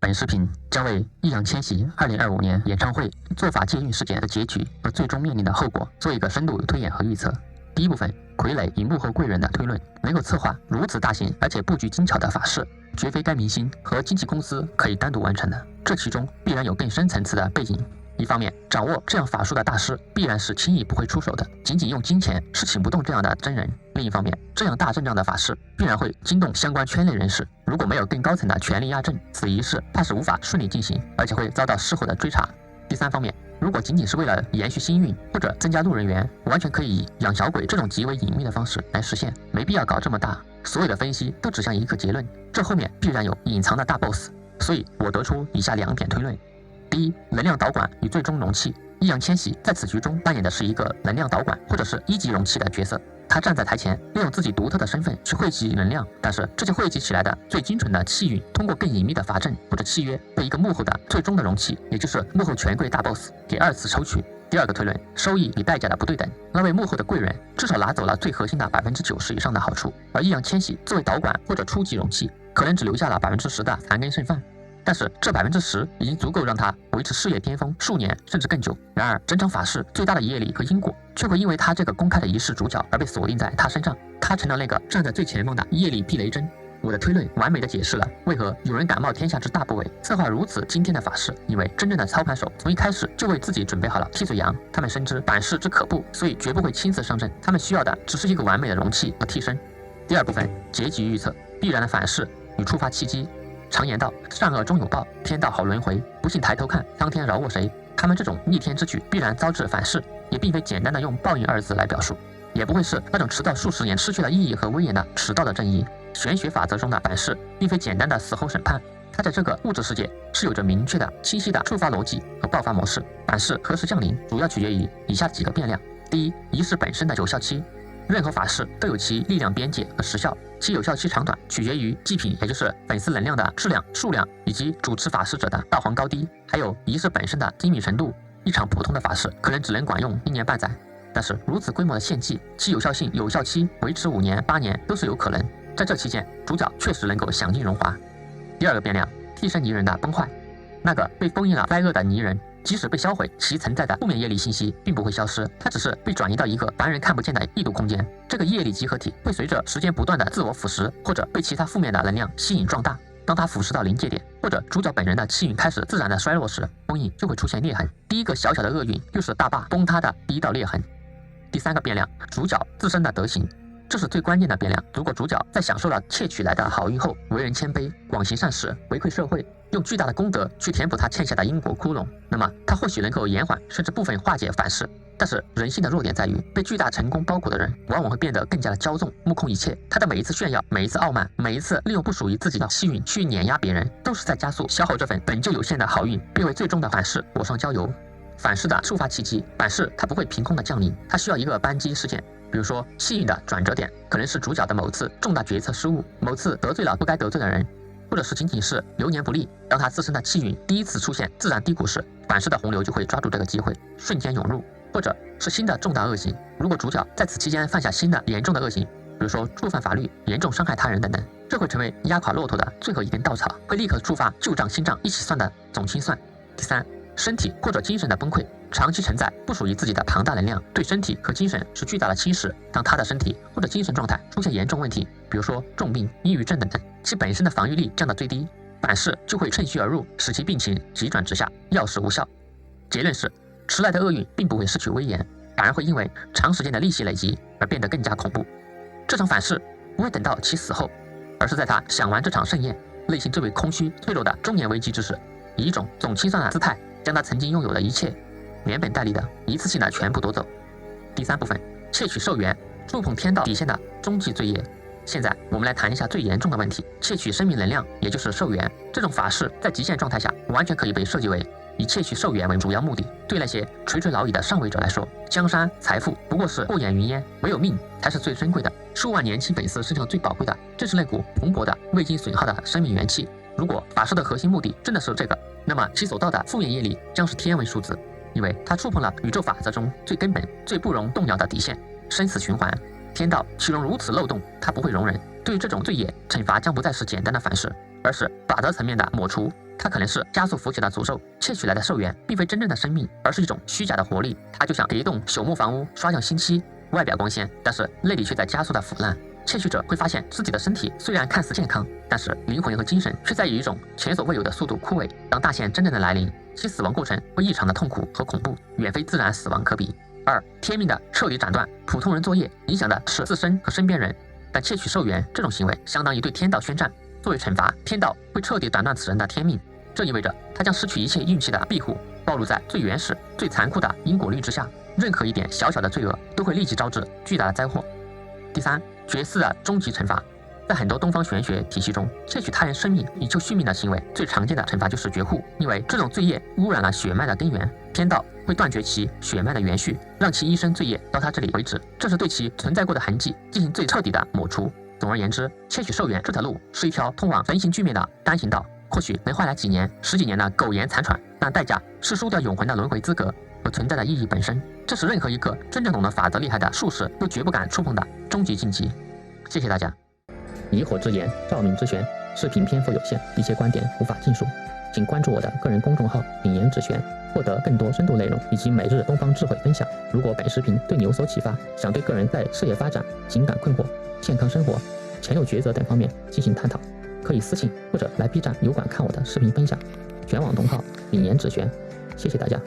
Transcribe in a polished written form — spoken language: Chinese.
本视频将为易烊千玺2025年演唱会做法借运事件的结局和最终面临的后果做一个深度推演和预测。第一部分，傀儡与幕后贵人的推论。能够策划如此大型而且布局精巧的法事，绝非该明星和经纪公司可以单独完成的，这其中必然有更深层次的背景。一方面，掌握这样法术的大师必然是轻易不会出手的，仅仅用金钱是请不动这样的真人。另一方面，这样大阵仗的法事必然会惊动相关圈内人士，如果没有更高层的权力压阵，此仪式怕是无法顺利进行，而且会遭到事后的追查。第三方面，如果仅仅是为了延续新运或者增加路人缘，完全可以以养小鬼这种极为隐秘的方式来实现，没必要搞这么大。所有的分析都指向一个结论，这后面必然有隐藏的大 boss。所以我得出以下2点推论。第一，能量导管与最终容器。易烊千玺在此局中扮演的是一个能量导管或者是1级容器的角色，他站在台前，利用自己独特的身份去汇集能量，但是这些汇集起来的最精准的气运，通过更隐秘的法阵或者契约，被一个幕后的最终的容器，也就是幕后权贵大 boss 给2次抽取。第二个推论，收益与代价的不对等。那位幕后的贵人至少拿走了最核心的90%以上的好处，而易烊千玺作为导管或者初级容器，可能只留下了10%的残羹剩饭。但是这10%已经足够让他维持事业巅峰数年甚至更久。然而整场法事最大的业力和因果却会因为他这个公开的仪式主角而被锁定在他身上，他成了那个站在最前方的业力避雷针。我的推论完美的解释了为何有人敢冒天下之大不韪，策划如此惊天的法事，因为真正的操盘手从一开始就为自己准备好了替罪羊，他们深知反噬之可怖，所以绝不会亲自上阵，他们需要的只是一个完美的容器和替身。第二部分，结局预测。必然的反噬与触发契机。常言道，善恶终有报，天道好轮回，不信抬头看，苍天饶过谁。他们这种逆天之举必然遭致反噬，也并非简单的用报应2字来表述，也不会是那种迟到数十年失去了意义和威严的迟到的正义。玄学法则中的反噬并非简单的死后审判，它在这个物质世界是有着明确的清晰的触发逻辑和爆发模式。反噬何时降临，主要取决于以下几个变量。第一，仪式本身的有效期。任何法事都有其力量边界和时效，其有效期长短取决于祭品，也就是粉丝能量的质量、数量，以及主持法事者的道行高低，还有仪式本身的精密程度。一场普通的法事可能只能管用1年半载，但是如此规模的献祭，其有效期维持5年、8年都是有可能。在这期间，主角确实能够享尽荣华。第二个变量，替身泥人的崩坏。那个被封印了灾厄的泥人，即使被销毁，其存在的负面业力信息并不会消失，它只是被转移到一个凡人看不见的异度空间。这个业力集合体会随着时间不断的自我腐蚀，或者被其他负面的能量吸引壮大。当它腐蚀到临界点，或者主角本人的气运开始自然的衰落时，封印就会出现裂痕。第一个小小的厄运，又是大坝崩塌的第一道裂痕。第三个变量，主角自身的德行。这是最关键的变量。如果主角在享受了窃取来的好运后，为人谦卑，广行善事，回馈社会，用巨大的功德去填补他欠下的因果窟窿，那么他或许能够延缓甚至部分化解反噬。但是人性的弱点在于，被巨大成功包裹的人往往会变得更加的骄纵，目空一切。他的每一次炫耀，每一次傲慢，每一次利用不属于自己的气运去碾压别人，都是在加速消耗这份本就有限的好运，并为最终的反噬火上浇油。反噬的触发契机，反噬它不会凭空的降临，它需要一个扳机事件。比如说，气运的转折点可能是主角的某次重大决策失误，某次得罪了不该得罪的人，或者是仅仅是流年不利。当他自身的气运第一次出现自然低谷时，反噬的洪流就会抓住这个机会，瞬间涌入。或者是新的重大恶行，如果主角在此期间犯下新的严重的恶行，比如说触犯法律、严重伤害他人等等，这会成为压垮骆驼的最后一根稻草，会立刻触发旧账新账一起算的总清算。第三，身体或者精神的崩溃。长期承载不属于自己的庞大能量，对身体和精神是巨大的侵蚀。当他的身体或者精神状态出现严重问题，比如说重病、抑郁症等等，其本身的防御力降到最低，反噬就会趁虚而入，使其病情急转直下，药石无效。结论是，迟来的厄运并不会失去威严，反而会因为长时间的利息累积而变得更加恐怖。这场反噬不会等到其死后，而是在他享完这场盛宴，内心最为空虚、脆弱的中年危机之时，以一种总清算的姿态，将他曾经拥有的一切连本带利的一次性的全部夺走。第三部分，窃取寿元，触碰天道底线的终极罪业。现在我们来谈一下最严重的问题，窃取生命能量，也就是寿元。这种法事在极限状态下完全可以被设计为以窃取寿元为主要目的。对那些垂垂老矣的上位者来说，江山财富不过是过眼云烟，唯有命才是最珍贵的。数万年轻粉丝身上最宝贵的，正是那股蓬勃的未经损耗的生命元气。如果法事的核心目的真的是这个，那么其所到的负面业力将是天文数字，因为它触碰了宇宙法则中最根本、最不容动摇的底线——生死循环。天道岂容如此漏洞？它不会容忍。对于这种罪业，惩罚将不再是简单的反噬，而是法则层面的抹除。它可能是加速腐朽的诅咒，窃取来的寿元并非真正的生命，而是一种虚假的活力。它就像给一栋朽木房屋刷上新漆，外表光鲜，但是内里却在加速的腐烂。窃取者会发现自己的身体虽然看似健康，但是灵魂和精神却在以一种前所未有的速度枯萎。当大限真正的来临，其死亡过程会异常的痛苦和恐怖，远非自然死亡可比。2. 天命的彻底斩断。普通人作业影响的是自身和身边人，但窃取寿元这种行为相当于对天道宣战。作为惩罚，天道会彻底斩断此人的天命，这意味着他将失去一切运气的庇护，暴露在最原始、最残酷的因果律之下。任何一点小小的罪恶都会立即招致巨大的灾祸。第3，绝嗣的终极惩罚。在很多东方玄学体系中，窃取他人生命以求续命的行为，最常见的惩罚就是绝户，因为这种罪业污染了血脉的根源，天道会断绝其血脉的元序，让其一生罪业到他这里为止，这是对其存在过的痕迹进行最彻底的抹除。总而言之，窃取寿元这条路是一条通往人形俱灭的单行道，或许能换来几年、10几年的苟延残喘，但代价是输掉永恒的轮回资格和存在的意义本身。这是任何一个真正懂得法则厉害的术士都绝不敢触碰的终极禁忌。谢谢大家。以火之言，照明之玄。视频篇幅有限，一些观点无法尽述，请关注我的个人公众号“品言之玄”，获得更多深度内容以及每日东方智慧分享。如果本视频对你有所启发，想对个人在事业发展、情感困惑、健康生活、前有抉择等方面进行探讨，可以私信或者来 B 站油管看我的视频分享。全网同号“品言之玄”，谢谢大家。